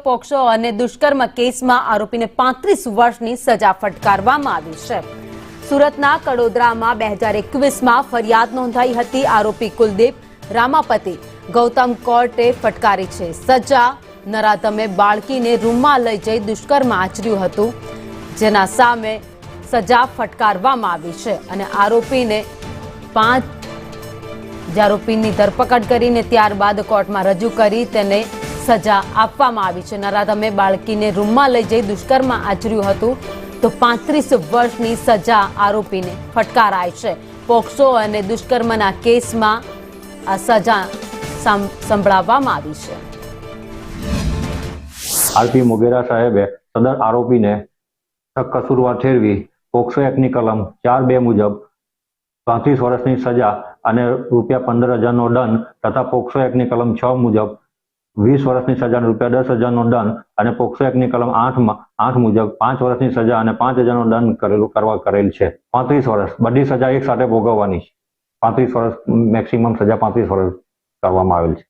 POCSO અને દુષ્કર્મ કેસમાં આરોપીને 35 વર્ષની સજા ફટકારવામાં આવી છે। સુરતના કડોદરામાં 2021માં ફરિયાદ નોંધાઈ હતી। આરોપી કુલદીપ રામાપતિ ગૌતમ કોર્ટે ફટકારી છે સજા। નરાધમે બાળકીને રૂમમાં લઈ જઈ દુષ્કર્મ આચર્યું હતું, જેના સામે સજા ફટકારવામાં આવી છે અને આરોપીની ધરપકડ કરીને ત્યારબાદ કોર્ટમાં રજૂ કરી તેને સજા આપવામાં આવી છે। નરાધમે બાળકીને રૂમમાં લઈ જઈ દુષ્કર્મ આચર્યું હતું તો 35 વર્ષની સજા આરોપીને ફટકારાઈ છે। પોક્સો અને દુષ્કર્મના કેસમાં આ સજા સંભળાવવામાં આવી છે। આરપી મોગેરા સાહેબે સદર આરોપીને કસૂરવાર ઠેરવી પોક્સો એક્ટની કલમ 4(2) મુજબ 35 વર્ષની સજા અને ₹15,000નો દંડ તથા પોક્સો એક્ટની કલમ 6 મુજબ 20 વર્ષની સજા અને ₹10,000નો દંડ અને પોક્સો એક્ટની કલમ 8 મુજબ 5 વર્ષની સજા અને ₹5,000નો દંડ કરેલ છે। 35 વર્ષ બધી સજા એક સાથે ભોગવવાની છે। 35 વર્ષ મેક્સિમમ સજા 35 વર્ષ કરવામાં આવેલ છે।